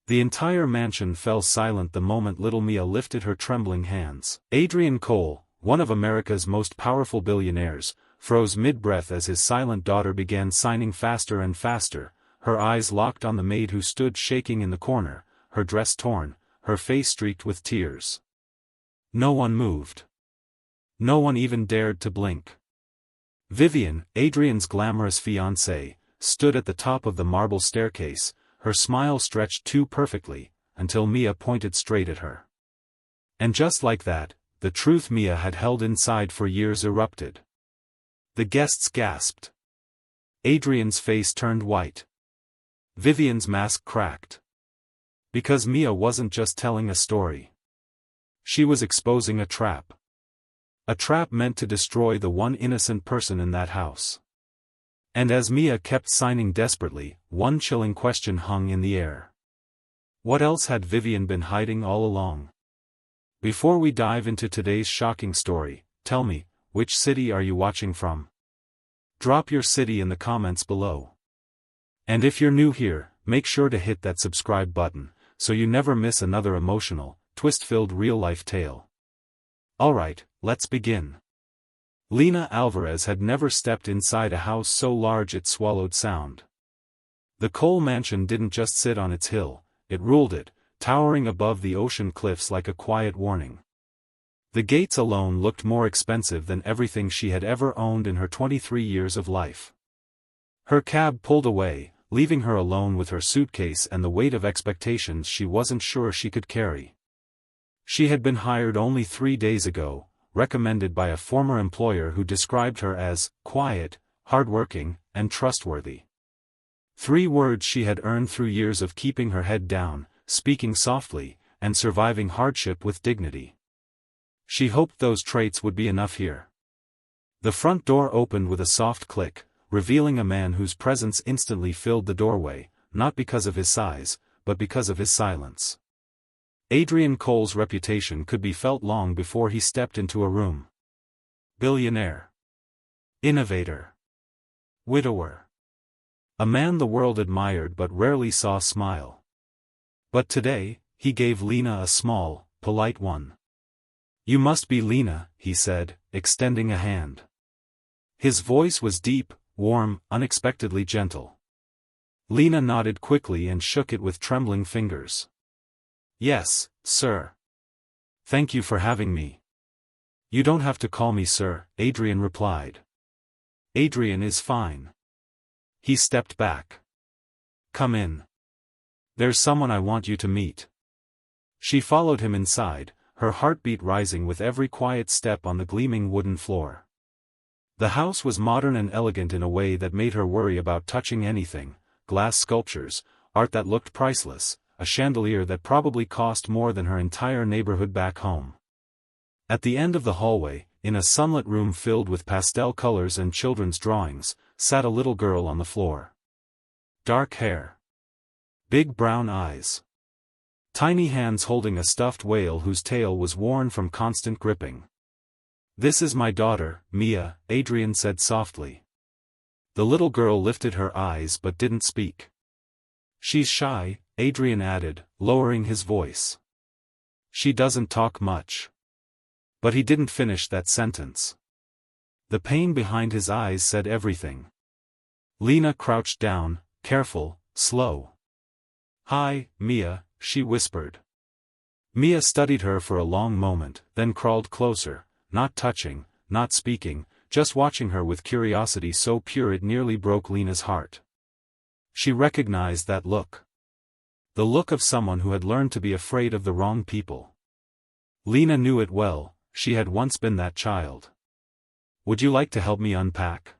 The entire mansion fell silent the moment little Mia lifted her trembling hands. Adrian Cole, one of America's most powerful billionaires, froze mid-breath as his silent daughter began signing faster and faster, her eyes locked on the maid who stood shaking in the corner, her dress torn, her face streaked with tears. No one moved. No one even dared to blink. Vivian, Adrian's glamorous fiancée, stood at the top of the marble staircase, her smile stretched too perfectly, until Mia pointed straight at her. And just like that, the truth Mia had held inside for years erupted. The guests gasped. Adrian's face turned white. Vivian's mask cracked. Because Mia wasn't just telling a story. She was exposing a trap. A trap meant to destroy the one innocent person in that house. And as Mia kept signing desperately, one chilling question hung in the air. What else had Vivian been hiding all along? Before we dive into today's shocking story, tell me, which city are you watching from? Drop your city in the comments below. And if you're new here, make sure to hit that subscribe button, so you never miss another emotional, twist-filled real-life tale. Alright, let's begin. Lena Alvarez had never stepped inside a house so large it swallowed sound. The Cole mansion didn't just sit on its hill, it ruled it, towering above the ocean cliffs like a quiet warning. The gates alone looked more expensive than everything she had ever owned in her 23 years of life. Her cab pulled away, leaving her alone with her suitcase and the weight of expectations she wasn't sure she could carry. She had been hired only 3 days ago, recommended by a former employer who described her as quiet, hardworking, and trustworthy. 3 words she had earned through years of keeping her head down, speaking softly, and surviving hardship with dignity. She hoped those traits would be enough here. The front door opened with a soft click, revealing a man whose presence instantly filled the doorway, not because of his size, but because of his silence. Adrian Cole's reputation could be felt long before he stepped into a room. Billionaire. Innovator. Widower. A man the world admired but rarely saw smile. But today, he gave Lena a small, polite one. "You must be Lena," he said, extending a hand. His voice was deep, warm, unexpectedly gentle. Lena nodded quickly and shook it with trembling fingers. "Yes, sir. Thank you for having me." "You don't have to call me sir," Adrian replied. "Adrian is fine." He stepped back. "Come in. There's someone I want you to meet." She followed him inside, her heartbeat rising with every quiet step on the gleaming wooden floor. The house was modern and elegant in a way that made her worry about touching anything: glass sculptures, art that looked priceless, a chandelier that probably cost more than her entire neighborhood back home. At the end of the hallway, in a sunlit room filled with pastel colors and children's drawings, sat a little girl on the floor. Dark hair. Big brown eyes. Tiny hands holding a stuffed whale whose tail was worn from constant gripping. "This is my daughter, Mia," Adrian said softly. The little girl lifted her eyes but didn't speak. "She's shy," Adrian added, lowering his voice. "She doesn't talk much." But he didn't finish that sentence. The pain behind his eyes said everything. Lena crouched down, careful, slow. "Hi, Mia," she whispered. Mia studied her for a long moment, then crawled closer, not touching, not speaking, just watching her with curiosity so pure it nearly broke Lena's heart. She recognized that look. The look of someone who had learned to be afraid of the wrong people. Lena knew it well, she had once been that child. "Would you like to help me unpack?"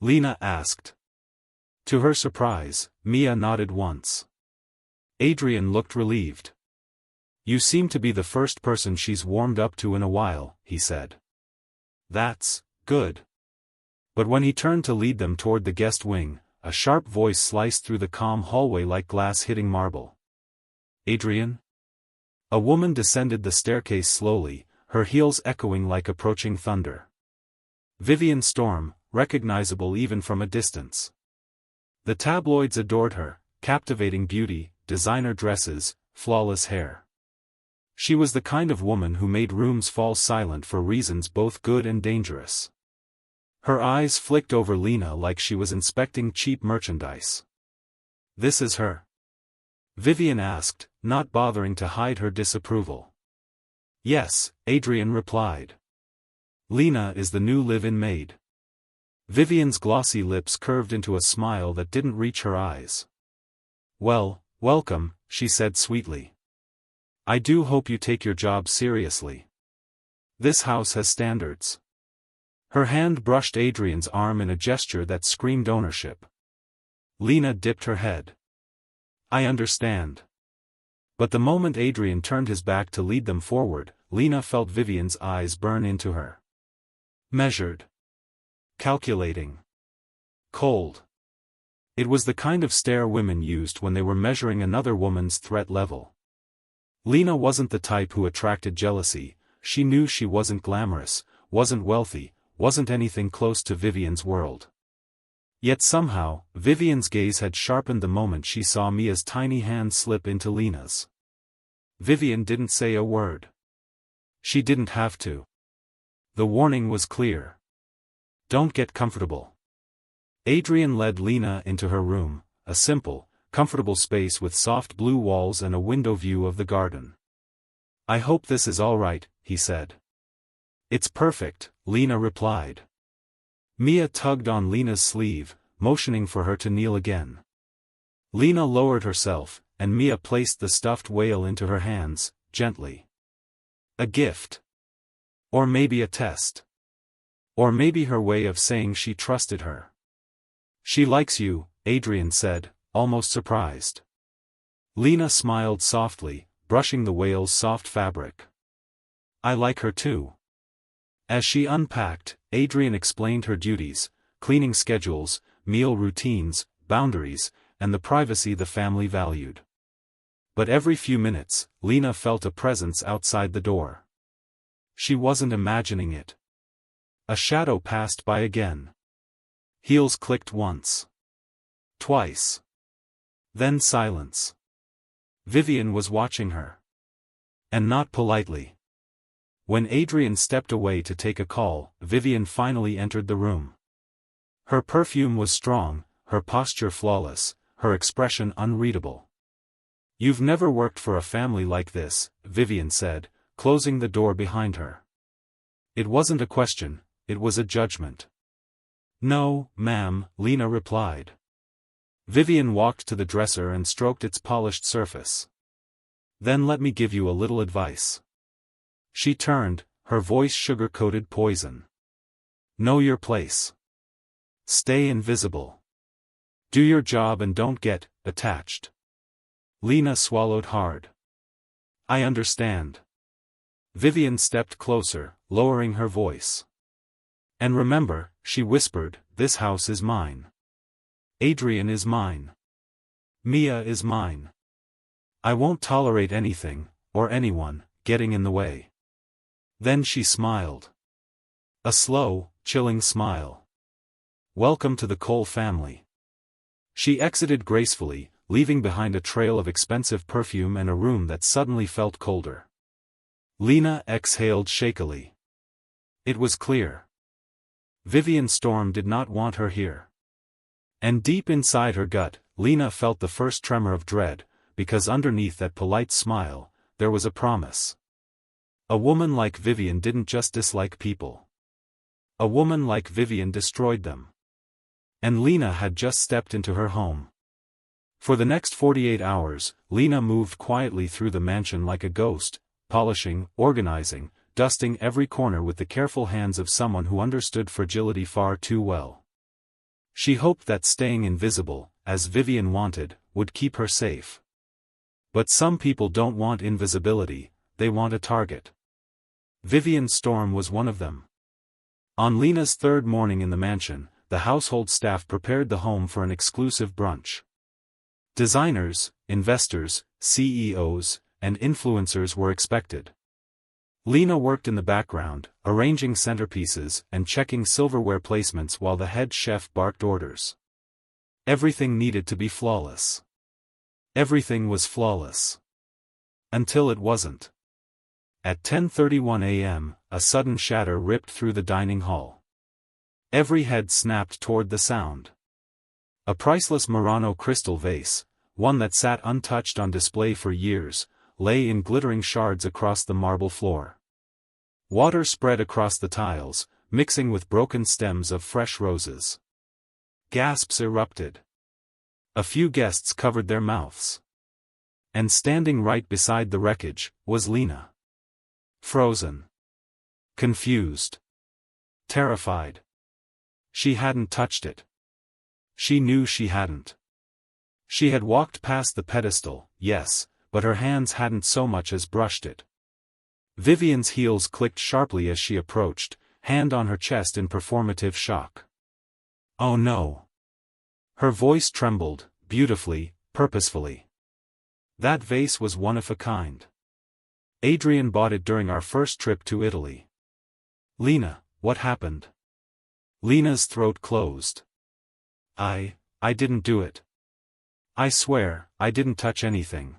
Lena asked. To her surprise, Mia nodded once. Adrian looked relieved. "You seem to be the first person she's warmed up to in a while," he said. "That's good." But when he turned to lead them toward the guest wing, a sharp voice sliced through the calm hallway like glass hitting marble. "Adrian?" A woman descended the staircase slowly, her heels echoing like approaching thunder. Vivian Storm, recognizable even from a distance. The tabloids adored her, captivating beauty, designer dresses, flawless hair. She was the kind of woman who made rooms fall silent for reasons both good and dangerous. Her eyes flicked over Lena like she was inspecting cheap merchandise. "This is her?" Vivian asked, not bothering to hide her disapproval. "Yes," Adrian replied. "Lena is the new live-in maid." Vivian's glossy lips curved into a smile that didn't reach her eyes. "Well, welcome," she said sweetly. "I do hope you take your job seriously. This house has standards." Her hand brushed Adrian's arm in a gesture that screamed ownership. Lena dipped her head. "I understand." But the moment Adrian turned his back to lead them forward, Lena felt Vivian's eyes burn into her. Measured. Calculating. Cold. It was the kind of stare women used when they were measuring another woman's threat level. Lena wasn't the type who attracted jealousy. She knew she wasn't glamorous, wasn't wealthy, wasn't anything close to Vivian's world. Yet somehow, Vivian's gaze had sharpened the moment she saw Mia's tiny hand slip into Lena's. Vivian didn't say a word. She didn't have to. The warning was clear. "Don't get comfortable." Adrian led Lena into her room, a simple, comfortable space with soft blue walls and a window view of the garden. "I hope this is all right," he said. "It's perfect," Lena replied. Mia tugged on Lena's sleeve, motioning for her to kneel again. Lena lowered herself, and Mia placed the stuffed whale into her hands, gently. A gift. Or maybe a test. Or maybe her way of saying she trusted her. "She likes you," Adrian said, almost surprised. Lena smiled softly, brushing the whale's soft fabric. "I like her too." As she unpacked, Adrian explained her duties, cleaning schedules, meal routines, boundaries, and the privacy the family valued. But every few minutes, Lena felt a presence outside the door. She wasn't imagining it. A shadow passed by again. Heels clicked once. Twice. Then silence. Vivian was watching her. And not politely. When Adrian stepped away to take a call, Vivian finally entered the room. Her perfume was strong, her posture flawless, her expression unreadable. "You've never worked for a family like this," Vivian said, closing the door behind her. It wasn't a question, it was a judgment. "No, ma'am," Lena replied. Vivian walked to the dresser and stroked its polished surface. "Then let me give you a little advice." She turned, her voice sugar-coated poison. "Know your place. Stay invisible. Do your job and don't get attached." Lena swallowed hard. "I understand." Vivian stepped closer, lowering her voice. "And remember," she whispered, "this house is mine. Adrian is mine. Mia is mine. I won't tolerate anything, or anyone, getting in the way." Then she smiled. A slow, chilling smile. "Welcome to the Cole family." She exited gracefully, leaving behind a trail of expensive perfume and a room that suddenly felt colder. Lena exhaled shakily. It was clear. Vivian Storm did not want her here. And deep inside her gut, Lena felt the first tremor of dread, because underneath that polite smile, there was a promise. A woman like Vivian didn't just dislike people. A woman like Vivian destroyed them. And Lena had just stepped into her home. For the next 48 hours, Lena moved quietly through the mansion like a ghost, polishing, organizing, dusting every corner with the careful hands of someone who understood fragility far too well. She hoped that staying invisible, as Vivian wanted, would keep her safe. But some people don't want invisibility, they want a target. Vivian Storm was one of them. On Lena's third morning in the mansion, the household staff prepared the home for an exclusive brunch. Designers, investors, CEOs, and influencers were expected. Lena worked in the background, arranging centerpieces and checking silverware placements while the head chef barked orders. Everything needed to be flawless. Everything was flawless. Until it wasn't. At 10:31 a.m., a sudden shatter ripped through the dining hall. Every head snapped toward the sound. A priceless Murano crystal vase, one that sat untouched on display for years, lay in glittering shards across the marble floor. Water spread across the tiles, mixing with broken stems of fresh roses. Gasps erupted. A few guests covered their mouths. And standing right beside the wreckage, was Lena. Frozen. Confused. Terrified. She hadn't touched it. She knew she hadn't. She had walked past the pedestal, yes, but her hands hadn't so much as brushed it. Vivian's heels clicked sharply as she approached, hand on her chest in performative shock. "Oh no." Her voice trembled, beautifully, purposefully. "That vase was one of a kind. Adrian bought it during our first trip to Italy." "Lena, what happened?" Lena's throat closed. I didn't do it. I swear, I didn't touch anything.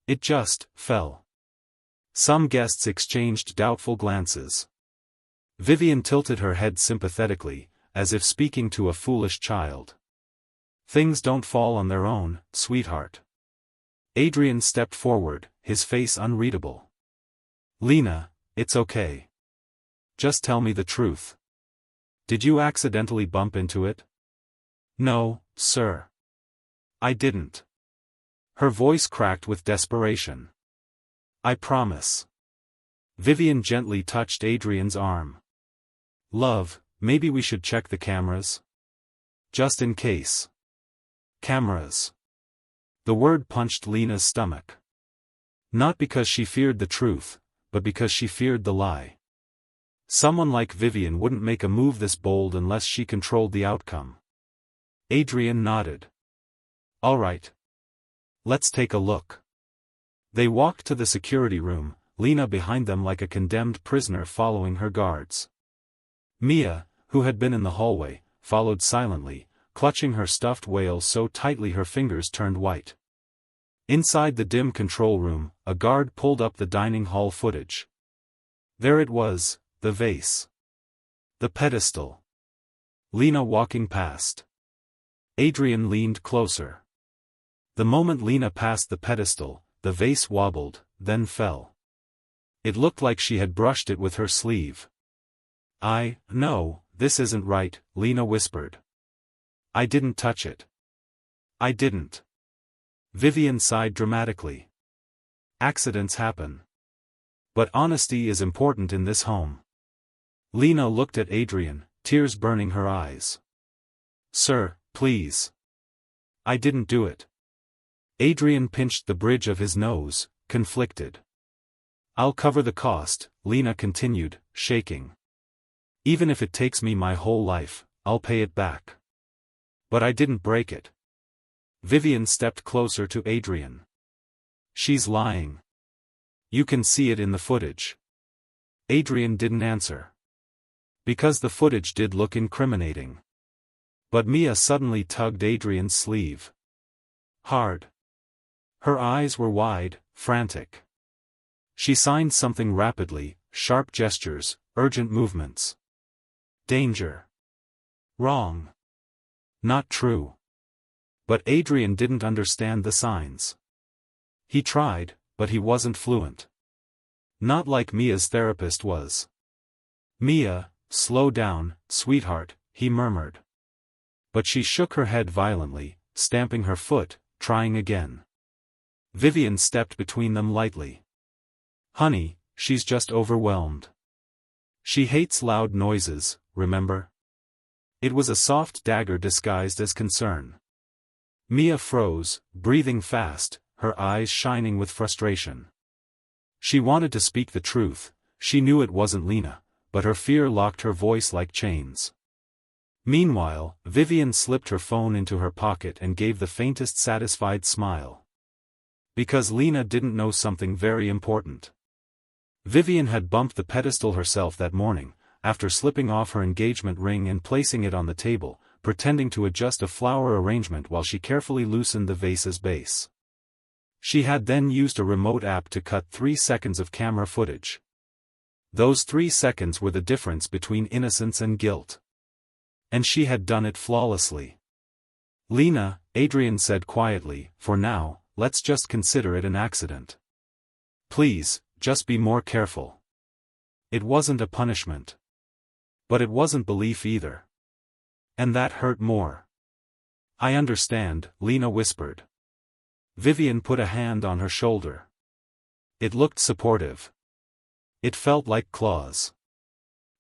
It just fell." Some guests exchanged doubtful glances. Vivian tilted her head sympathetically, as if speaking to a foolish child. "Things don't fall on their own, sweetheart." Adrian stepped forward, his face unreadable. "Lena, it's okay. Just tell me the truth. Did you accidentally bump into it?" "No, sir. I didn't." Her voice cracked with desperation. "I promise." Vivian gently touched Adrian's arm. "Love, maybe we should check the cameras? Just in case." Cameras. The word punched Lena's stomach. Not because she feared the truth, but because she feared the lie. Someone like Vivian wouldn't make a move this bold unless she controlled the outcome. Adrian nodded. "All right. Let's take a look." They walked to the security room, Lena behind them like a condemned prisoner following her guards. Mia, who had been in the hallway, followed silently, clutching her stuffed whale so tightly her fingers turned white. Inside the dim control room, a guard pulled up the dining hall footage. There it was, the vase. The pedestal. Lena walking past. Adrian leaned closer. The moment Lena passed the pedestal, the vase wobbled, then fell. It looked like she had brushed it with her sleeve. "No, this isn't right," Lena whispered. "I didn't touch it. I didn't." Vivian sighed dramatically. "Accidents happen. But honesty is important in this home." Lena looked at Adrian, tears burning her eyes. "Sir, please. I didn't do it." Adrian pinched the bridge of his nose, conflicted. "I'll cover the cost," Lena continued, shaking. "Even if it takes me my whole life, I'll pay it back. But I didn't break it." Vivian stepped closer to Adrian. "She's lying. You can see it in the footage." Adrian didn't answer. Because the footage did look incriminating. But Mia suddenly tugged Adrian's sleeve. Hard. Her eyes were wide, frantic. She signed something rapidly, sharp gestures, urgent movements. Danger. Wrong. Not true. But Adrian didn't understand the signs. He tried, but he wasn't fluent. Not like Mia's therapist was. "Mia, slow down, sweetheart," he murmured. But she shook her head violently, stamping her foot, trying again. Vivian stepped between them lightly. "Honey, she's just overwhelmed. She hates loud noises, remember?" It was a soft dagger disguised as concern. Mia froze, breathing fast, her eyes shining with frustration. She wanted to speak the truth, she knew it wasn't Lena, but her fear locked her voice like chains. Meanwhile, Vivian slipped her phone into her pocket and gave the faintest satisfied smile. Because Lena didn't know something very important. Vivian had bumped the pedestal herself that morning, after slipping off her engagement ring and placing it on the table, pretending to adjust a flower arrangement while she carefully loosened the vase's base. She had then used a remote app to cut 3 seconds of camera footage. Those 3 seconds were the difference between innocence and guilt. And she had done it flawlessly. "Lena," Adrian said quietly, "for now, let's just consider it an accident. Please, just be more careful." It wasn't a punishment. But it wasn't belief either. And that hurt more. "I understand," Lena whispered. Vivian put a hand on her shoulder. It looked supportive. It felt like claws.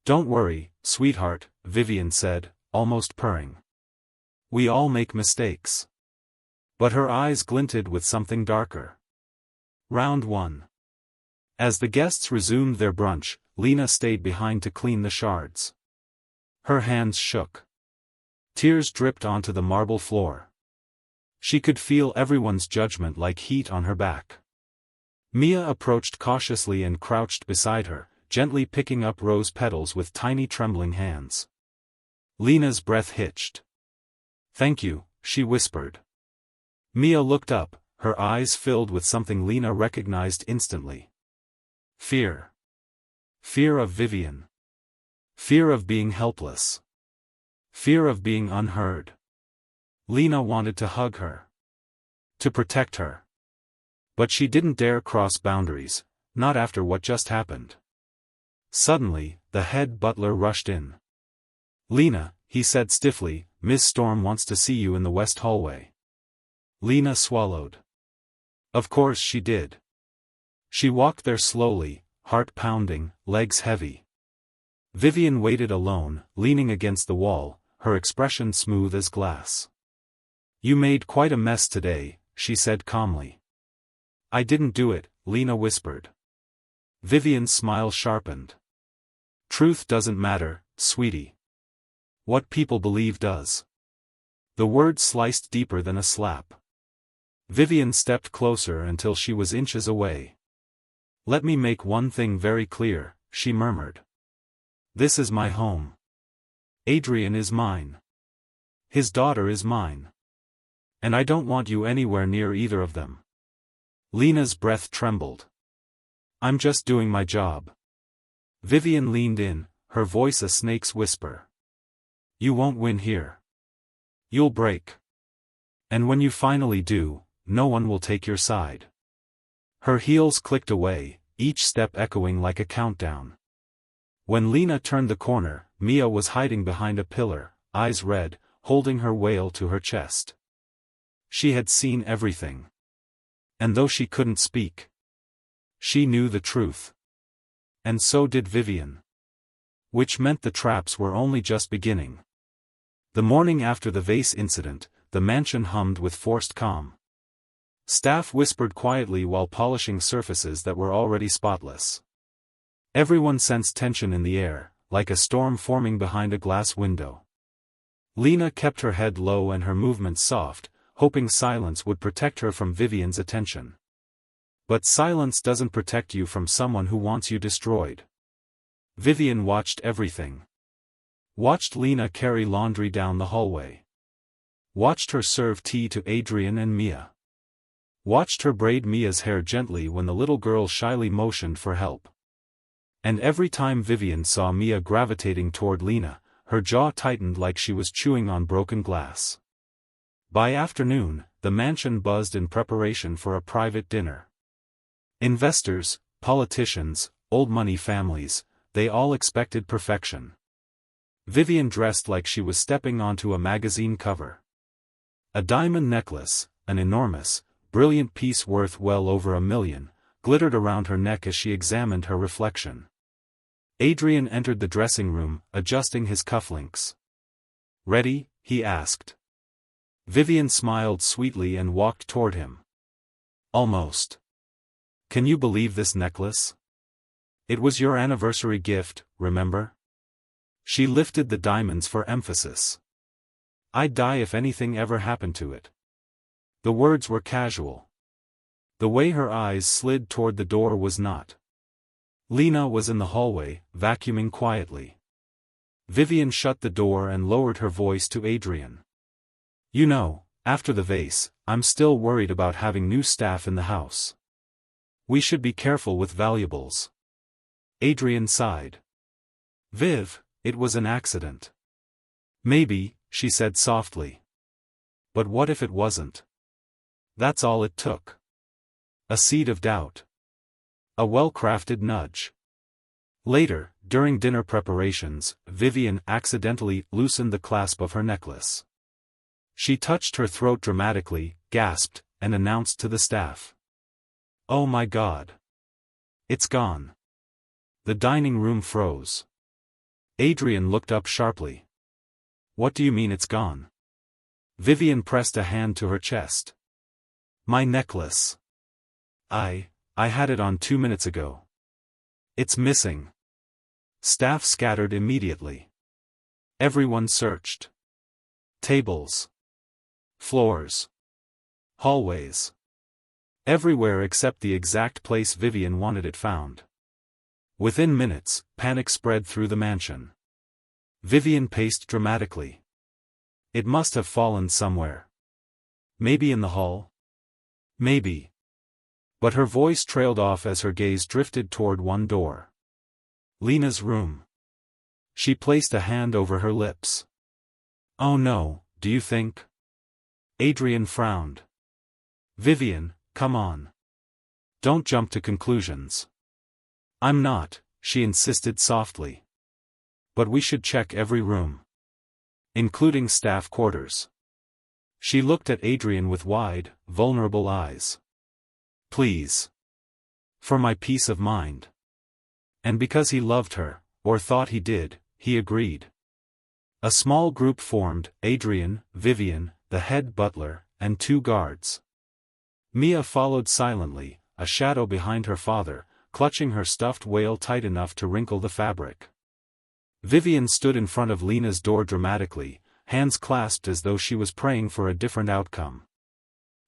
"Don't worry, sweetheart," Vivian said, almost purring. "We all make mistakes." But her eyes glinted with something darker. Round 1. As the guests resumed their brunch, Lena stayed behind to clean the shards. Her hands shook. Tears dripped onto the marble floor. She could feel everyone's judgment like heat on her back. Mia approached cautiously and crouched beside her, gently picking up rose petals with tiny trembling hands. Lena's breath hitched. "Thank you," she whispered. Mia looked up, her eyes filled with something Lena recognized instantly. Fear. Fear of Vivian. Fear of being helpless. Fear of being unheard. Lena wanted to hug her. To protect her. But she didn't dare cross boundaries, not after what just happened. Suddenly, the head butler rushed in. "Lena," he said stiffly, "Miss Storm wants to see you in the west hallway." Lena swallowed. Of course she did. She walked there slowly, heart pounding, legs heavy. Vivian waited alone, leaning against the wall, her expression smooth as glass. "You made quite a mess today," she said calmly. "I didn't do it," Lena whispered. Vivian's smile sharpened. "Truth doesn't matter, sweetie. What people believe does." The word sliced deeper than a slap. Vivian stepped closer until she was inches away. "Let me make one thing very clear," she murmured. "This is my home. Adrian is mine. His daughter is mine. And I don't want you anywhere near either of them." Lena's breath trembled. "I'm just doing my job." Vivian leaned in, her voice a snake's whisper. "You won't win here. You'll break. And when you finally do, no one will take your side." Her heels clicked away, each step echoing like a countdown. When Lena turned the corner, Mia was hiding behind a pillar, eyes red, holding her wail to her chest. She had seen everything. And though she couldn't speak, she knew the truth. And so did Vivian. Which meant the traps were only just beginning. The morning after the vase incident, the mansion hummed with forced calm. Staff whispered quietly while polishing surfaces that were already spotless. Everyone sensed tension in the air, like a storm forming behind a glass window. Lena kept her head low and her movements soft, hoping silence would protect her from Vivian's attention. But silence doesn't protect you from someone who wants you destroyed. Vivian watched everything. Watched Lena carry laundry down the hallway. Watched her serve tea to Adrian and Mia. Watched her braid Mia's hair gently when the little girl shyly motioned for help. And every time Vivian saw Mia gravitating toward Lena, her jaw tightened like she was chewing on broken glass. By afternoon, the mansion buzzed in preparation for a private dinner. Investors, politicians, old money families, they all expected perfection. Vivian dressed like she was stepping onto a magazine cover. A diamond necklace, an enormous, brilliant piece worth well over $1 million, glittered around her neck as she examined her reflection. Adrian entered the dressing room, adjusting his cufflinks. "Ready?" he asked. Vivian smiled sweetly and walked toward him. "Almost. Can you believe this necklace? It was your anniversary gift, remember?" She lifted the diamonds for emphasis. "I'd die if anything ever happened to it." The words were casual. The way her eyes slid toward the door was not. Lena was in the hallway, vacuuming quietly. Vivian shut the door and lowered her voice to Adrian. "You know, after the vase, I'm still worried about having new staff in the house. We should be careful with valuables. Adrian sighed. Viv, it was an accident. Maybe, she said softly. But what if it wasn't? That's all it took. A seed of doubt. A well-crafted nudge. Later, during dinner preparations, Vivian accidentally loosened the clasp of her necklace. She touched her throat dramatically, gasped, and announced to the staff. Oh my God. It's gone. The dining room froze. Adrian looked up sharply. What do you mean it's gone? Vivian pressed a hand to her chest. My necklace. I had it on 2 minutes ago. It's missing. Staff scattered immediately. Everyone searched. Tables. Floors. Hallways. Everywhere except the exact place Vivian wanted it found. Within minutes, panic spread through the mansion. Vivian paced dramatically. It must have fallen somewhere. Maybe in the hall? Maybe. But her voice trailed off as her gaze drifted toward one door. Lena's room. She placed a hand over her lips. Oh no, do you think? Adrian frowned. Vivian, come on. Don't jump to conclusions. I'm not, she insisted softly. But we should check every room. Including staff quarters. She looked at Adrian with wide, vulnerable eyes. Please. For my peace of mind. And because he loved her, or thought he did, he agreed. A small group formed, Adrian, Vivian, the head butler, and 2 guards. Mia followed silently, a shadow behind her father, clutching her stuffed whale tight enough to wrinkle the fabric. Vivian stood in front of Lena's door dramatically, hands clasped as though she was praying for a different outcome.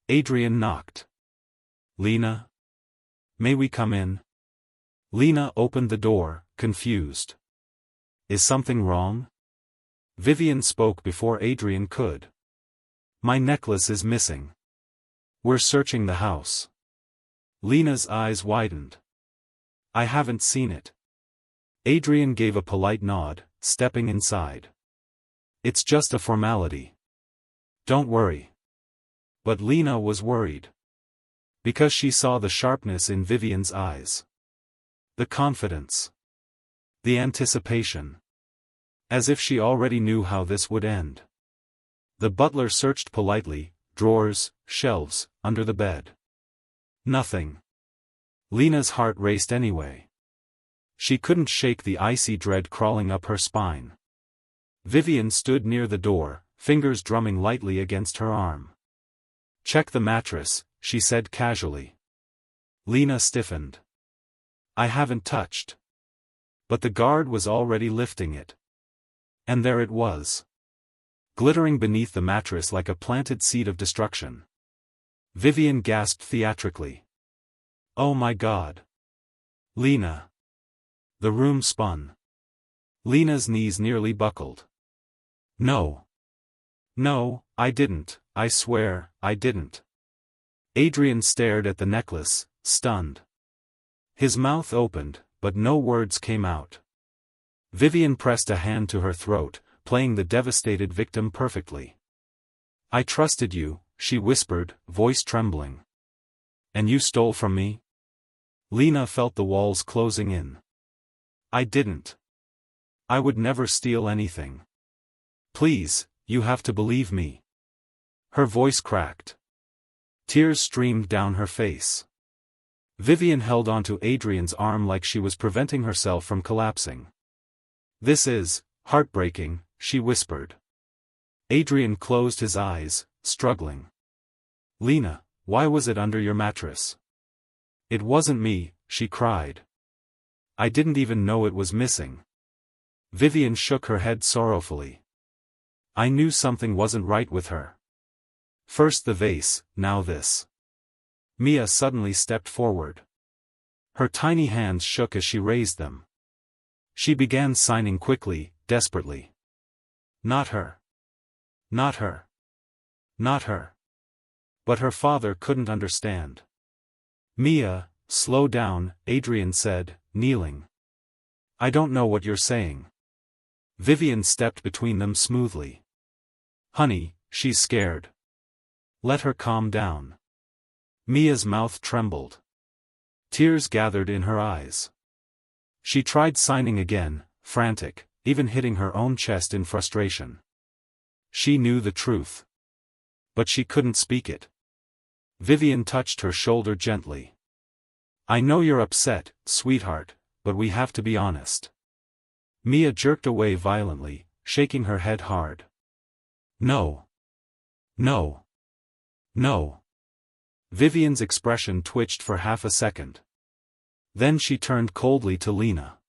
Adrian knocked. Lena? May we come in? Lena opened the door, confused. Is something wrong? Vivian spoke before Adrian could. My necklace is missing. We're searching the house. Lena's eyes widened. I haven't seen it. Adrian gave a polite nod, stepping inside. It's just a formality. Don't worry. But Lena was worried. Because she saw the sharpness in Vivian's eyes. The confidence. The anticipation. As if she already knew how this would end. The butler searched politely, drawers, shelves, under the bed. Nothing. Lena's heart raced anyway. She couldn't shake the icy dread crawling up her spine. Vivian stood near the door, fingers drumming lightly against her arm. Check the mattress, she said casually. Lena stiffened. I haven't touched. But the guard was already lifting it. And there it was. Glittering beneath the mattress like a planted seed of destruction. Vivian gasped theatrically. Oh my God. Lena. The room spun. Lena's knees nearly buckled. No. No, I didn't, I swear, I didn't. Adrian stared at the necklace, stunned. His mouth opened, but no words came out. Vivian pressed a hand to her throat, playing the devastated victim perfectly. I trusted you, she whispered, voice trembling. And you stole from me? Lena felt the walls closing in. I didn't. I would never steal anything. Please, you have to believe me. Her voice cracked. Tears streamed down her face. Vivian held onto Adrian's arm like she was preventing herself from collapsing. This is heartbreaking, she whispered. Adrian closed his eyes, struggling. Lena, why was it under your mattress? It wasn't me, she cried. I didn't even know it was missing. Vivian shook her head sorrowfully. I knew something wasn't right with her. First the vase, now this. Mia suddenly stepped forward. Her tiny hands shook as she raised them. She began signing quickly, desperately. Not her. Not her. Not her. But her father couldn't understand. "Mia, slow down," Adrian said, kneeling. "I don't know what you're saying." Vivian stepped between them smoothly. "Honey, she's scared. Let her calm down." Mia's mouth trembled. Tears gathered in her eyes. She tried signing again, frantic, even hitting her own chest in frustration. She knew the truth. But she couldn't speak it. Vivian touched her shoulder gently. "I know you're upset, sweetheart, but we have to be honest." Mia jerked away violently, shaking her head hard. "No. No. No." Vivian's expression twitched for half a second. Then she turned coldly to Lena.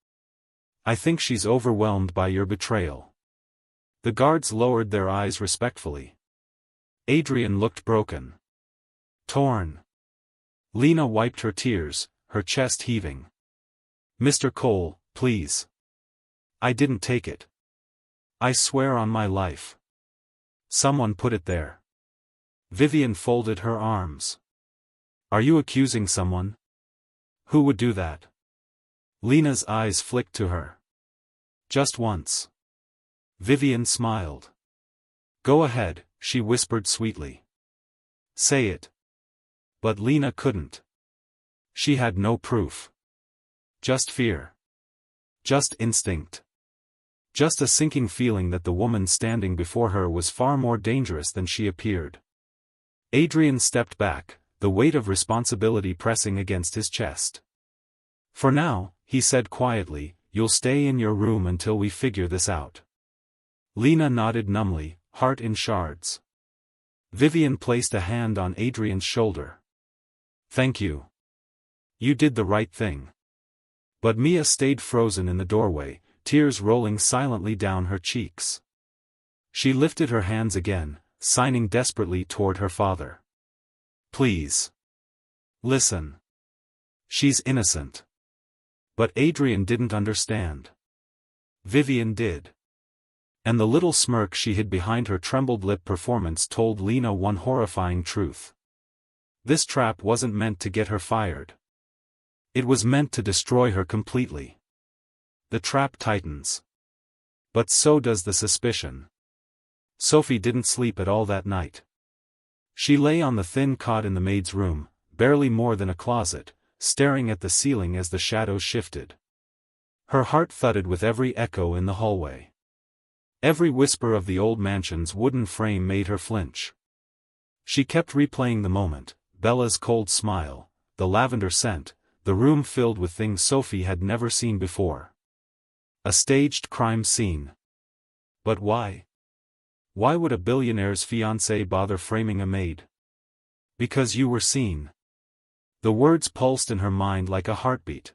"I think she's overwhelmed by your betrayal." The guards lowered their eyes respectfully. Adrian looked broken. Torn. Lena wiped her tears, her chest heaving. "Mr. Cole, please. I didn't take it. I swear on my life. Someone put it there." Vivian folded her arms. "Are you accusing someone? Who would do that?" Lena's eyes flicked to her. "Just once." Vivian smiled. "Go ahead," she whispered sweetly. "Say it." But Lena couldn't. She had no proof. Just fear. Just instinct. Just a sinking feeling that the woman standing before her was far more dangerous than she appeared. Adrian stepped back, the weight of responsibility pressing against his chest. "For now," he said quietly, "you'll stay in your room until we figure this out." Lena nodded numbly, heart in shards. Vivian placed a hand on Adrian's shoulder. "Thank you. You did the right thing." But Mia stayed frozen in the doorway, tears rolling silently down her cheeks. She lifted her hands again, signing desperately toward her father. "Please. Listen. She's innocent." But Adrian didn't understand. Vivian did. And the little smirk she hid behind her trembled lip performance told Lena one horrifying truth. This trap wasn't meant to get her fired. It was meant to destroy her completely. The trap tightens. But so does the suspicion. Sophie didn't sleep at all that night. She lay on the thin cot in the maid's room, barely more than a closet, staring at the ceiling as the shadows shifted. Her heart thudded with every echo in the hallway. Every whisper of the old mansion's wooden frame made her flinch. She kept replaying the moment, Bella's cold smile, the lavender scent, the room filled with things Sophie had never seen before. A staged crime scene. But why? Why would a billionaire's fiancé bother framing a maid? "Because you were seen." The words pulsed in her mind like a heartbeat.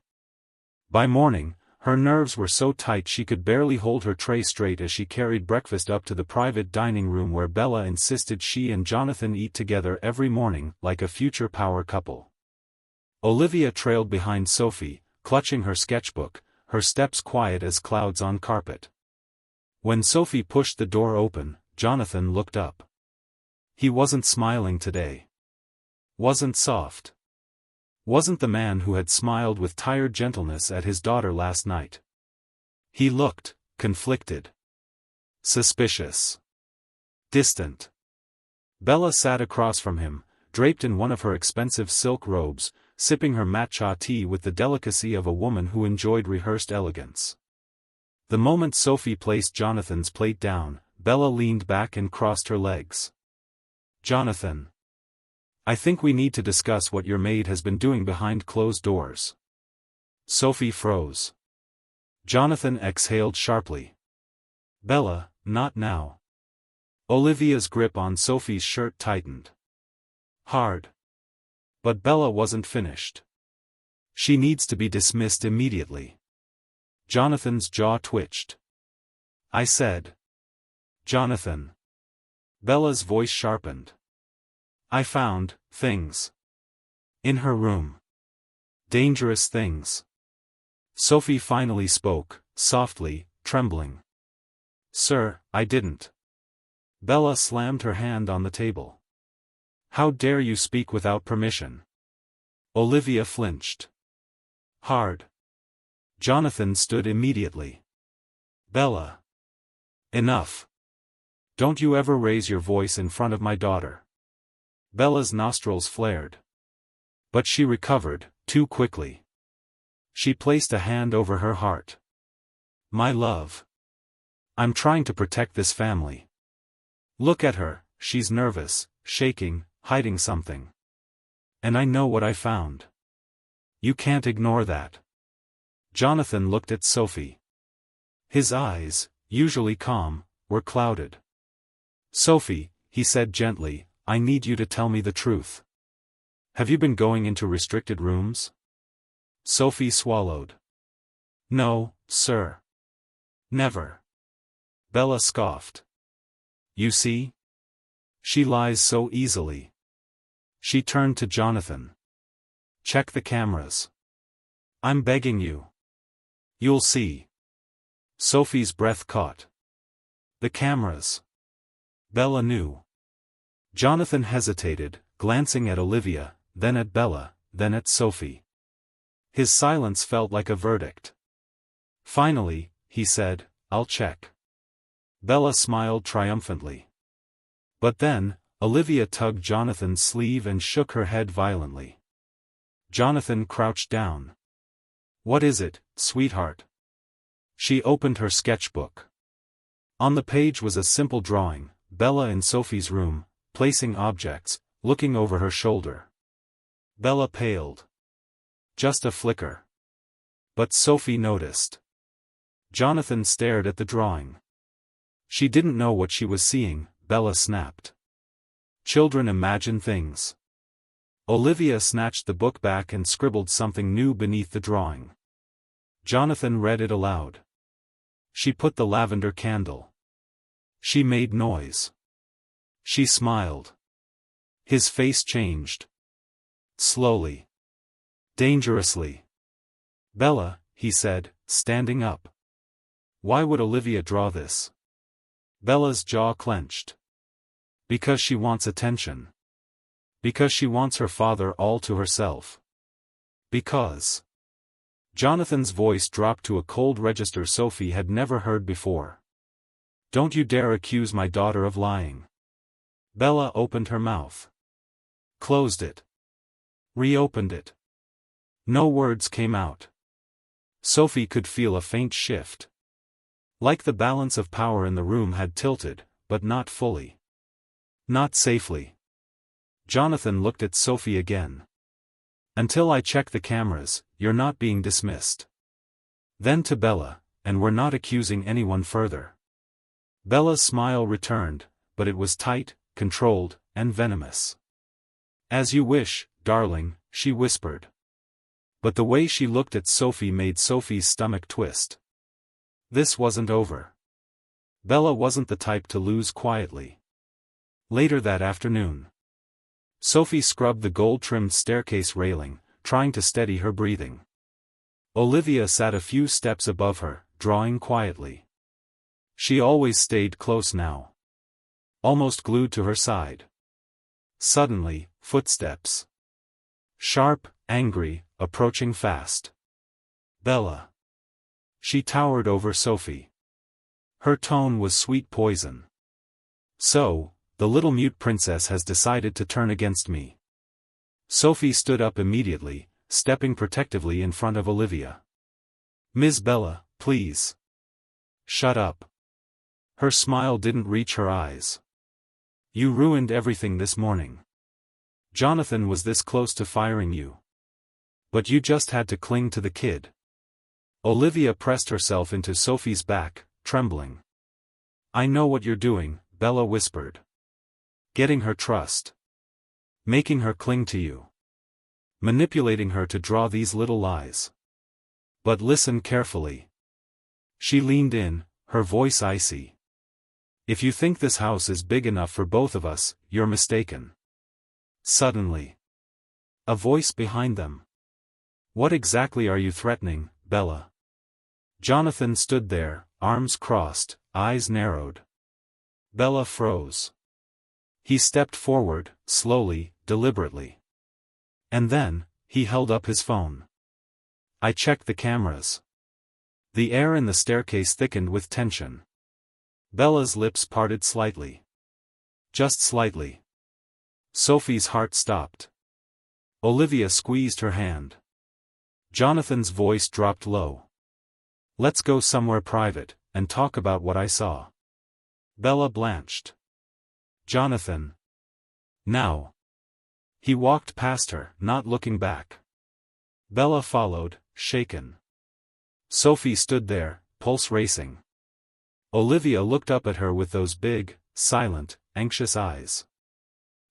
By morning, her nerves were so tight she could barely hold her tray straight as she carried breakfast up to the private dining room where Bella insisted she and Jonathan eat together every morning like a future power couple. Olivia trailed behind Sophie, clutching her sketchbook, her steps quiet as clouds on carpet. When Sophie pushed the door open, Jonathan looked up. He wasn't smiling today. Wasn't soft. Wasn't the man who had smiled with tired gentleness at his daughter last night. He looked conflicted. Suspicious. Distant. Bella sat across from him, draped in one of her expensive silk robes, sipping her matcha tea with the delicacy of a woman who enjoyed rehearsed elegance. The moment Sophie placed Jonathan's plate down, Bella leaned back and crossed her legs. "Jonathan. I think we need to discuss what your maid has been doing behind closed doors." Sophie froze. Jonathan exhaled sharply. "Bella, not now." Olivia's grip on Sophie's shirt tightened. Hard. But Bella wasn't finished. "She needs to be dismissed immediately." Jonathan's jaw twitched. "I said. Jonathan." Bella's voice sharpened. "I found things in her room. Dangerous things." Sophie finally spoke, softly, trembling. "Sir, I didn't." Bella slammed her hand on the table. How dare you speak without permission? Olivia flinched. Hard. Jonathan stood immediately. Bella. Enough. Don't you ever raise your voice in front of my daughter. Bella's nostrils flared. But she recovered, too quickly. She placed a hand over her heart. My love. I'm trying to protect this family. Look at her, she's nervous, shaking, hiding something. And I know what I found. You can't ignore that. Jonathan looked at Sophie. His eyes, usually calm, were clouded. Sophie, he said gently, I need you to tell me the truth. Have you been going into restricted rooms? Sophie swallowed. No, sir. Never. Bella scoffed. You see? She lies so easily. She turned to Jonathan. Check the cameras. I'm begging you. You'll see. Sophie's breath caught. The cameras. Bella knew. Jonathan hesitated, glancing at Olivia, then at Bella, then at Sophie. His silence felt like a verdict. Finally, he said, I'll check. Bella smiled triumphantly. But then, Olivia tugged Jonathan's sleeve and shook her head violently. Jonathan crouched down. What is it, sweetheart? She opened her sketchbook. On the page was a simple drawing, Bella in Sophie's room, placing objects, looking over her shoulder. Bella paled. Just a flicker. But Sophie noticed. Jonathan stared at the drawing. She didn't know what she was seeing, Bella snapped. Children imagine things. Olivia snatched the book back and scribbled something new beneath the drawing. Jonathan read it aloud. She put the lavender candle. She made noise. She smiled. His face changed. Slowly. Dangerously. Bella, he said, standing up. Why would Olivia draw this? Bella's jaw clenched. Because she wants attention. Because she wants her father all to herself. Because. Jonathan's voice dropped to a cold register Sophie had never heard before. Don't you dare accuse my daughter of lying. Bella opened her mouth. Closed it. Reopened it. No words came out. Sophie could feel a faint shift. Like the balance of power in the room had tilted, but not fully. Not safely. Jonathan looked at Sophie again. Until I check the cameras, you're not being dismissed. Then to Bella, and we're not accusing anyone further. Bella's smile returned, but it was tight, controlled, and venomous. As you wish, darling, she whispered. But the way she looked at Sophie made Sophie's stomach twist. This wasn't over. Bella wasn't the type to lose quietly. Later that afternoon, Sophie scrubbed the gold-trimmed staircase railing, trying to steady her breathing. Olivia sat a few steps above her, drawing quietly. She always stayed close now. Almost glued to her side. Suddenly, footsteps. Sharp, angry, approaching fast. Bella. She towered over Sophie. Her tone was sweet poison. So, the little mute princess has decided to turn against me. Sophie stood up immediately, stepping protectively in front of Olivia. Ms. Bella, please. Shut up. Her smile didn't reach her eyes. You ruined everything this morning. Jonathan was this close to firing you. But you just had to cling to the kid. Olivia pressed herself into Sophie's back, trembling. I know what you're doing, Bella whispered. Getting her trust. Making her cling to you. Manipulating her to draw these little lies. But listen carefully. She leaned in, her voice icy. If you think this house is big enough for both of us, you're mistaken. Suddenly. A voice behind them. What exactly are you threatening, Bella? Jonathan stood there, arms crossed, eyes narrowed. Bella froze. He stepped forward, slowly, deliberately. And then, he held up his phone. I checked the cameras. The air in the staircase thickened with tension. Bella's lips parted slightly. Just slightly. Sophie's heart stopped. Olivia squeezed her hand. Jonathan's voice dropped low. Let's go somewhere private, and talk about what I saw. Bella blanched. Jonathan. Now. He walked past her, not looking back. Bella followed, shaken. Sophie stood there, pulse racing. Olivia looked up at her with those big, silent, anxious eyes.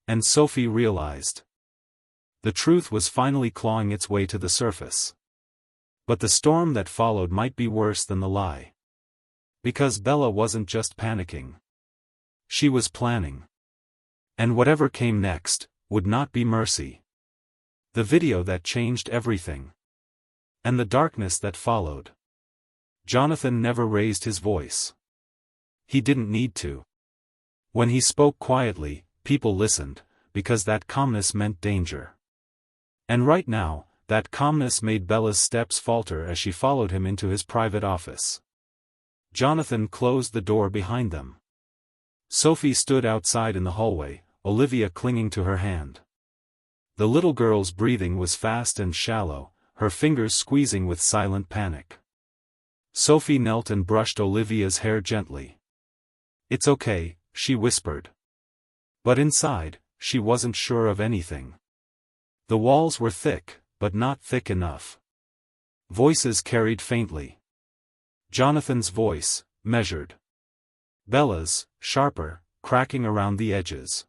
And Sophie realized. The truth was finally clawing its way to the surface. But the storm that followed might be worse than the lie. Because Bella wasn't just panicking. She was planning. And whatever came next, would not be mercy. The video that changed everything. And the darkness that followed. Jonathan never raised his voice. He didn't need to. When he spoke quietly, people listened, because that calmness meant danger. And right now, that calmness made Bella's steps falter as she followed him into his private office. Jonathan closed the door behind them. Sophie stood outside in the hallway, Olivia clinging to her hand. The little girl's breathing was fast and shallow, her fingers squeezing with silent panic. Sophie knelt and brushed Olivia's hair gently. It's okay, she whispered. But inside, she wasn't sure of anything. The walls were thick, but not thick enough. Voices carried faintly. Jonathan's voice, measured. Bella's, sharper, cracking around the edges.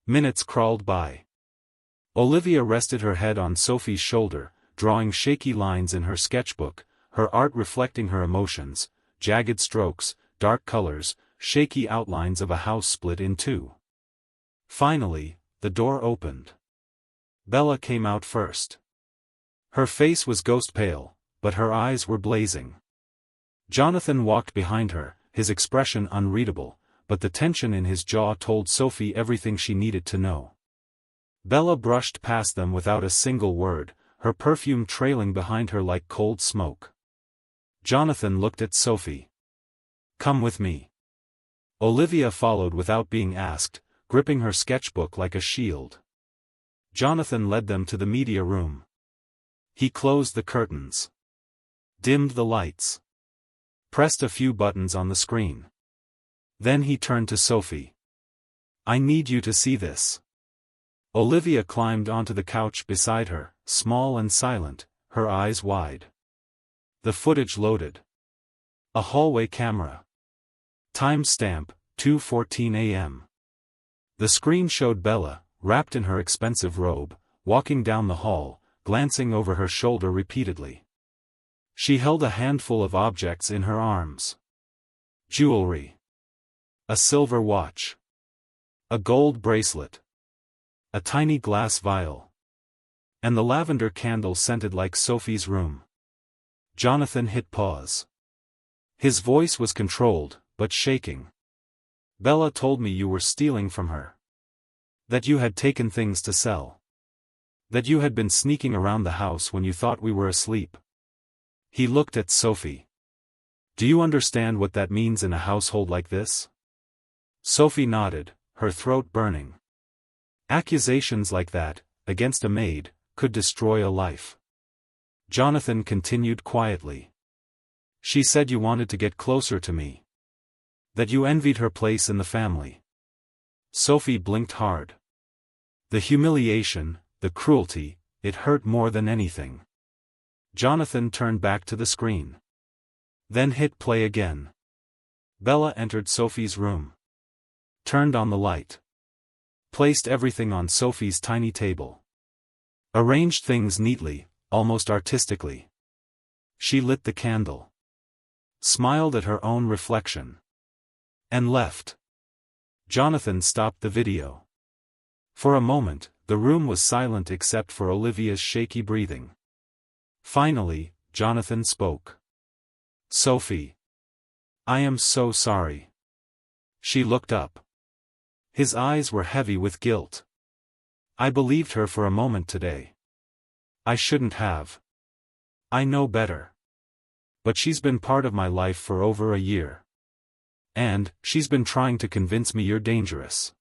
Minutes crawled by. Olivia rested her head on Sophie's shoulder, drawing shaky lines in her sketchbook, her art reflecting her emotions, jagged strokes, dark colors, shaky outlines of a house split in two. Finally, the door opened. Bella came out first. Her face was ghost pale, but her eyes were blazing. Jonathan walked behind her, his expression unreadable, but the tension in his jaw told Sophie everything she needed to know. Bella brushed past them without a single word, her perfume trailing behind her like cold smoke. Jonathan looked at Sophie. Come with me. Olivia followed without being asked, gripping her sketchbook like a shield. Jonathan led them to the media room. He closed the curtains. Dimmed the lights. Pressed a few buttons on the screen. Then he turned to Sophie. I need you to see this. Olivia climbed onto the couch beside her, small and silent, her eyes wide. The footage loaded. A hallway camera. Timestamp, 2:14 a.m. The screen showed Bella, wrapped in her expensive robe, walking down the hall, glancing over her shoulder repeatedly. She held a handful of objects in her arms. Jewelry. A silver watch. A gold bracelet. A tiny glass vial. And the lavender candle scented like Sophie's room. Jonathan hit pause. His voice was controlled, but shaking. Bella told me you were stealing from her. That you had taken things to sell. That you had been sneaking around the house when you thought we were asleep. He looked at Sophie. Do you understand what that means in a household like this? Sophie nodded, her throat burning. Accusations like that, against a maid, could destroy a life. Jonathan continued quietly. She said you wanted to get closer to me. That you envied her place in the family. Sophie blinked hard. The humiliation, the cruelty, it hurt more than anything. Jonathan turned back to the screen. Then hit play again. Bella entered Sophie's room. Turned on the light. Placed everything on Sophie's tiny table. Arranged things neatly, almost artistically. She lit the candle. Smiled at her own reflection. And left. Jonathan stopped the video. For a moment, the room was silent except for Olivia's shaky breathing. Finally, Jonathan spoke. Sophie. I am so sorry. She looked up. His eyes were heavy with guilt. I believed her for a moment today. I shouldn't have. I know better. But she's been part of my life for over a year. And, she's been trying to convince me you're dangerous.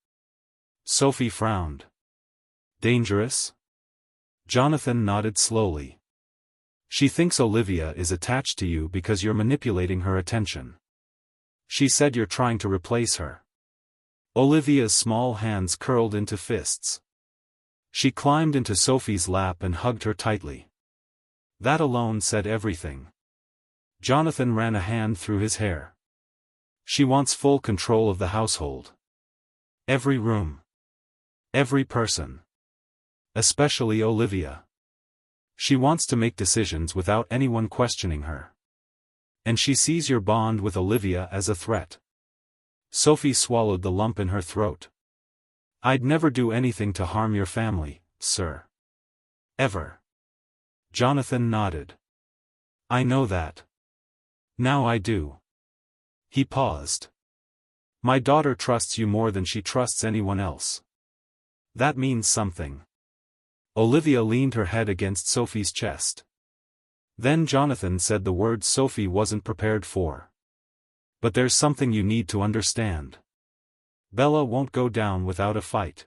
Sophie frowned. Dangerous? Jonathan nodded slowly. She thinks Olivia is attached to you because you're manipulating her attention. She said you're trying to replace her. Olivia's small hands curled into fists. She climbed into Sophie's lap and hugged her tightly. That alone said everything. Jonathan ran a hand through his hair. She wants full control of the household. Every room. Every person. Especially Olivia. She wants to make decisions without anyone questioning her. And she sees your bond with Olivia as a threat. Sophie swallowed the lump in her throat. I'd never do anything to harm your family, sir. Ever. Jonathan nodded. I know that. Now I do. He paused. My daughter trusts you more than she trusts anyone else. That means something. Olivia leaned her head against Sophie's chest. Then Jonathan said the words Sophie wasn't prepared for. But there's something you need to understand. Bella won't go down without a fight.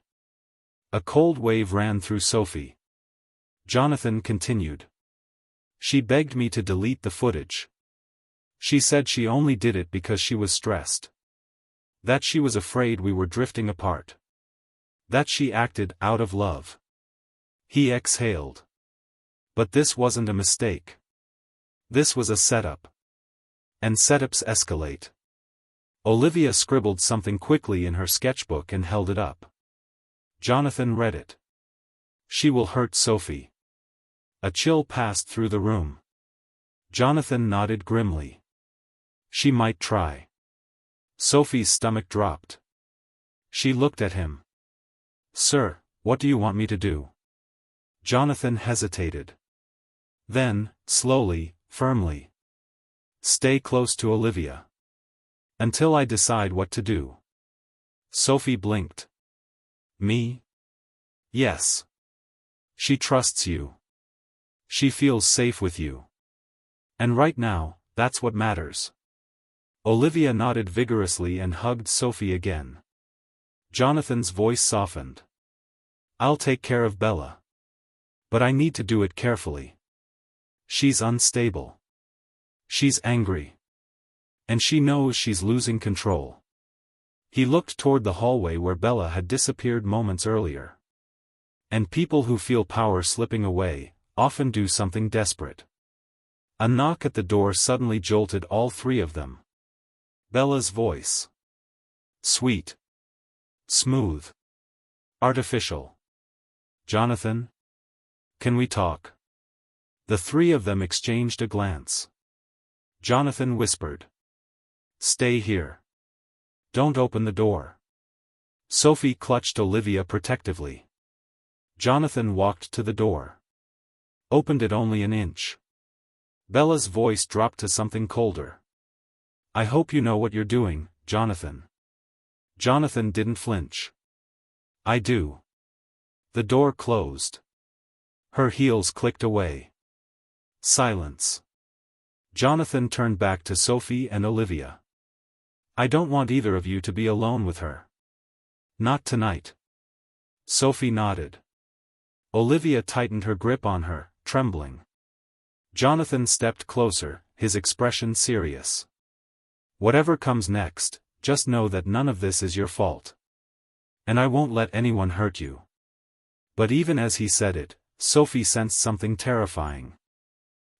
A cold wave ran through Sophie. Jonathan continued. She begged me to delete the footage. She said she only did it because she was stressed. That she was afraid we were drifting apart. That she acted out of love. He exhaled. But this wasn't a mistake. This was a setup. And setups escalate. Olivia scribbled something quickly in her sketchbook and held it up. Jonathan read it. She will hurt Sophie. A chill passed through the room. Jonathan nodded grimly. She might try. Sophie's stomach dropped. She looked at him. Sir, what do you want me to do? Jonathan hesitated. Then, slowly, firmly. Stay close to Olivia. Until I decide what to do. Sophie blinked. Me? Yes. She trusts you. She feels safe with you. And right now, that's what matters. Olivia nodded vigorously and hugged Sophie again. Jonathan's voice softened. I'll take care of Bella. But I need to do it carefully. She's unstable. She's angry. And she knows she's losing control. He looked toward the hallway where Bella had disappeared moments earlier. And people who feel power slipping away, often do something desperate. A knock at the door suddenly jolted all three of them. Bella's voice. Sweet. Smooth. Artificial. Jonathan? Can we talk? The three of them exchanged a glance. Jonathan whispered. Stay here. Don't open the door. Sophie clutched Olivia protectively. Jonathan walked to the door. Opened it only an inch. Bella's voice dropped to something colder. I hope you know what you're doing, Jonathan. Jonathan didn't flinch. I do. The door closed. Her heels clicked away. Silence. Jonathan turned back to Sophie and Olivia. I don't want either of you to be alone with her. Not tonight. Sophie nodded. Olivia tightened her grip on her, trembling. Jonathan stepped closer, his expression serious. Whatever comes next, just know that none of this is your fault. And I won't let anyone hurt you. But even as he said it, Sophie sensed something terrifying.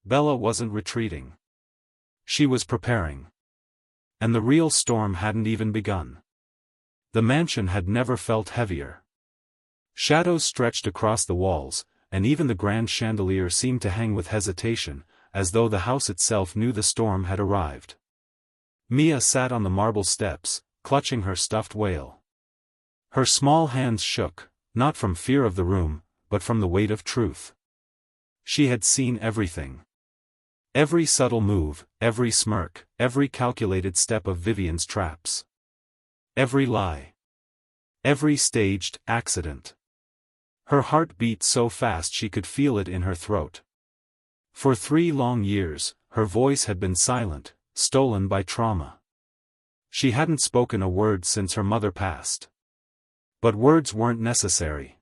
Bella wasn't retreating. She was preparing. And the real storm hadn't even begun. The mansion had never felt heavier. Shadows stretched across the walls, and even the grand chandelier seemed to hang with hesitation, as though the house itself knew the storm had arrived. Mia sat on the marble steps, clutching her stuffed whale. Her small hands shook, not from fear of the room, but from the weight of truth. She had seen everything. Every subtle move, every smirk, every calculated step of Vivian's traps. Every lie. Every staged accident. Her heart beat so fast she could feel it in her throat. For 3 long years, her voice had been silent, stolen by trauma. She hadn't spoken a word since her mother passed. But words weren't necessary.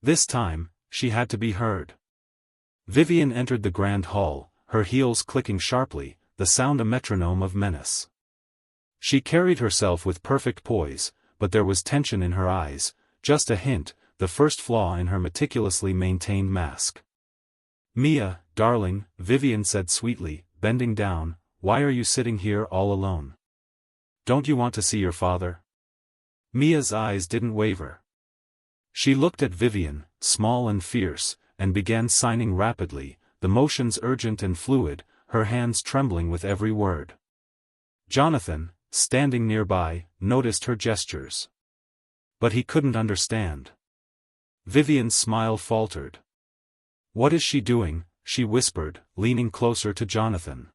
This time, she had to be heard. Vivian entered the grand hall, her heels clicking sharply, the sound a metronome of menace. She carried herself with perfect poise, but there was tension in her eyes, just a hint, the first flaw in her meticulously maintained mask. "Mia, darling," Vivian said sweetly, bending down, "why are you sitting here all alone? Don't you want to see your father?" Mia's eyes didn't waver. She looked at Vivian, small and fierce, and began signing rapidly, the motions urgent and fluid, her hands trembling with every word. Jonathan, standing nearby, noticed her gestures. But he couldn't understand. Vivian's smile faltered. "What is she doing?" she whispered, leaning closer to Jonathan.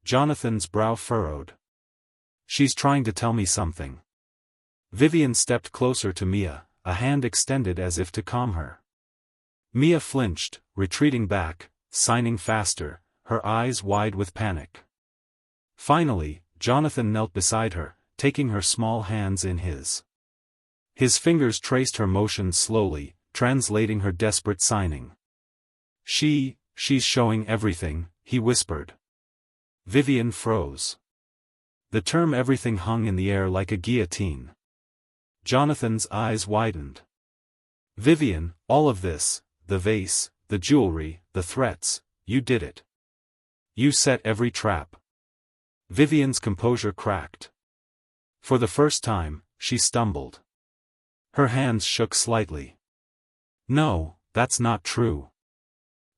Jonathan's brow furrowed. "She's trying to tell me something." Vivian stepped closer to Mia, a hand extended as if to calm her. Mia flinched, retreating back, signing faster, her eyes wide with panic. Finally, Jonathan knelt beside her, taking her small hands in his. His fingers traced her motions slowly, translating her desperate signing. She's showing everything," he whispered. Vivian froze. The term everything hung in the air like a guillotine. Jonathan's eyes widened. "Vivian, all of this, the vase, the jewelry, the threats, you did it. You set every trap." Vivian's composure cracked. For the first time, she stumbled. Her hands shook slightly. "No, that's not true.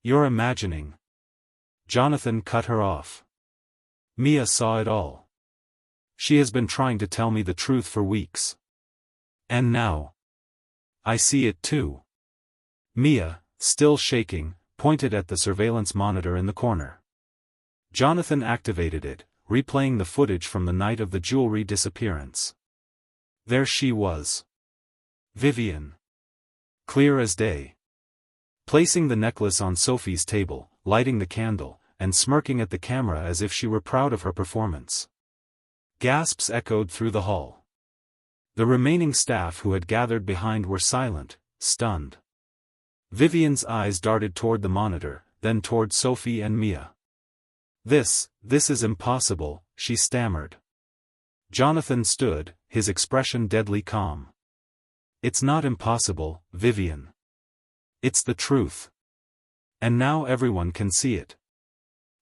You're imagining." Jonathan cut her off. "Mia saw it all. She has been trying to tell me the truth for weeks. And now, I see it too." Mia, still shaking, pointed at the surveillance monitor in the corner. Jonathan activated it, replaying the footage from the night of the jewelry disappearance. There she was. Vivian. Clear as day. Placing the necklace on Sophie's table, lighting the candle, and smirking at the camera as if she were proud of her performance. Gasps echoed through the hall. The remaining staff who had gathered behind were silent, stunned. Vivian's eyes darted toward the monitor, then toward Sophie and Mia. This is impossible," she stammered. Jonathan stood, his expression deadly calm. "It's not impossible, Vivian. It's the truth. And now everyone can see it."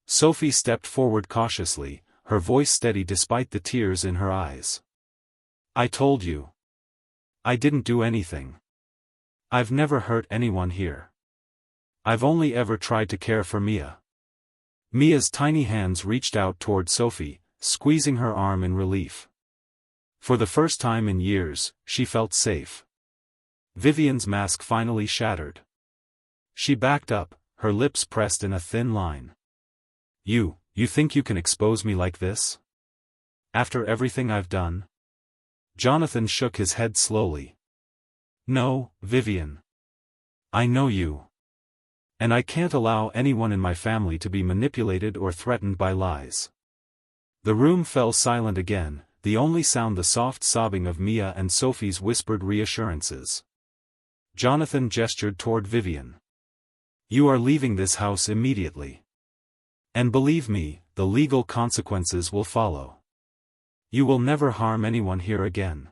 Sophie stepped forward cautiously, her voice steady despite the tears in her eyes. "I told you. I didn't do anything. I've never hurt anyone here. I've only ever tried to care for Mia." Mia's tiny hands reached out toward Sophie, squeezing her arm in relief. For the first time in years, she felt safe. Vivian's mask finally shattered. She backed up, her lips pressed in a thin line. You think you can expose me like this? After everything I've done?" Jonathan shook his head slowly. "No, Vivian. I know you. And I can't allow anyone in my family to be manipulated or threatened by lies." The room fell silent again, the only sound the soft sobbing of Mia and Sophie's whispered reassurances. Jonathan gestured toward Vivian. "You are leaving this house immediately. And believe me, the legal consequences will follow. You will never harm anyone here again."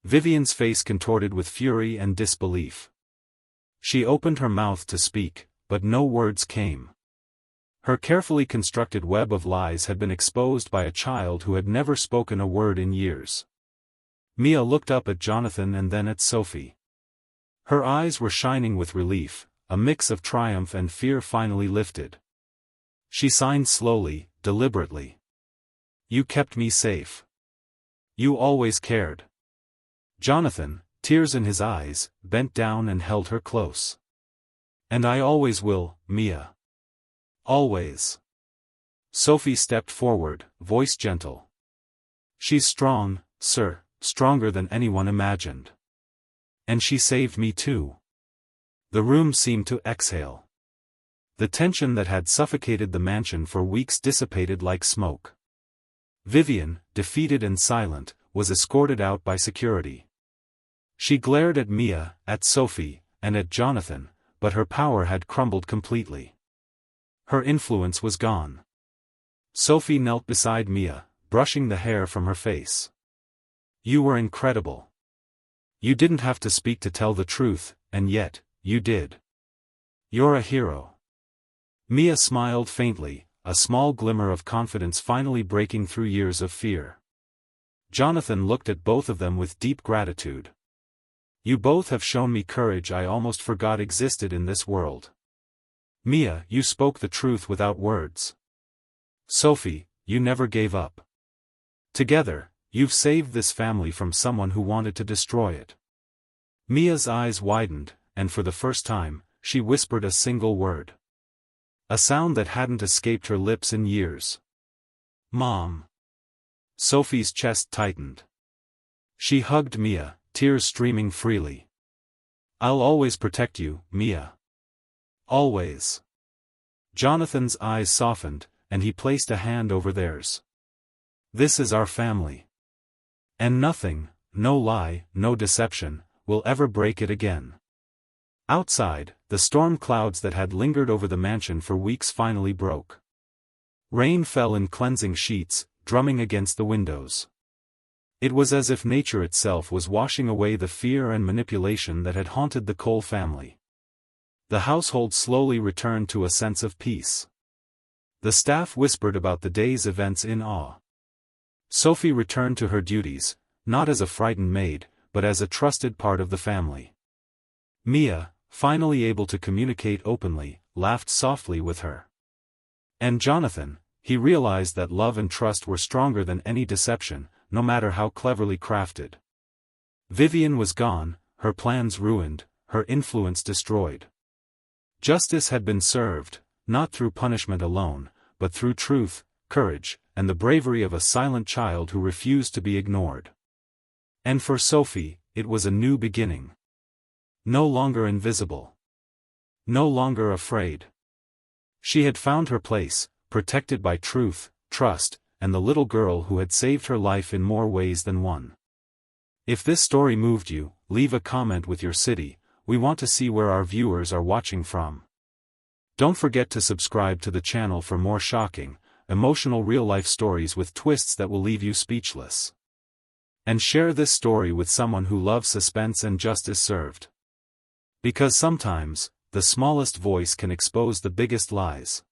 Vivian's face contorted with fury and disbelief. She opened her mouth to speak, but no words came. Her carefully constructed web of lies had been exposed by a child who had never spoken a word in years. Mia looked up at Jonathan and then at Sophie. Her eyes were shining with relief, a mix of triumph and fear finally lifted. She signed slowly, deliberately. "You kept me safe. You always cared." Jonathan, tears in his eyes, bent down and held her close. "And I always will, Mia. Always." Sophie stepped forward, voice gentle. "She's strong, sir, stronger than anyone imagined. And she saved me too. The room seemed to exhale. The tension that had suffocated the mansion for weeks dissipated like smoke. Vivian, defeated and silent, was escorted out by security. She glared at Mia, at Sophie, and at Jonathan, but her power had crumbled completely. Her influence was gone. Sophie knelt beside Mia, brushing the hair from her face. "You were incredible. You didn't have to speak to tell the truth, and yet, you did. You're a hero." Mia smiled faintly, a small glimmer of confidence finally breaking through years of fear. Jonathan looked at both of them with deep gratitude. "You both have shown me courage I almost forgot existed in this world. Mia, you spoke the truth without words. Sophie, you never gave up. Together, you've saved this family from someone who wanted to destroy it." Mia's eyes widened, and for the first time, she whispered a single word. A sound that hadn't escaped her lips in years. "Mom." Sophie's chest tightened. She hugged Mia, tears streaming freely. "I'll always protect you, Mia. Always." Jonathan's eyes softened, and he placed a hand over theirs. "This is our family. And nothing, no lie, no deception, will ever break it again." Outside, the storm clouds that had lingered over the mansion for weeks finally broke. Rain fell in cleansing sheets, drumming against the windows. It was as if nature itself was washing away the fear and manipulation that had haunted the Cole family. The household slowly returned to a sense of peace. The staff whispered about the day's events in awe. Sophie returned to her duties, not as a frightened maid, but as a trusted part of the family. Mia, finally able to communicate openly, laughed softly with her. And Jonathan, he realized that love and trust were stronger than any deception, no matter how cleverly crafted. Vivian was gone, her plans ruined, her influence destroyed. Justice had been served, not through punishment alone, but through truth, courage, and the bravery of a silent child who refused to be ignored. And for Sophie, it was a new beginning. No longer invisible. No longer afraid. She had found her place, protected by truth, trust, and the little girl who had saved her life in more ways than one. If this story moved you, leave a comment with your city. We want to see where our viewers are watching from. Don't forget to subscribe to the channel for more shocking, emotional real-life stories with twists that will leave you speechless. And share this story with someone who loves suspense and justice served. Because sometimes, the smallest voice can expose the biggest lies.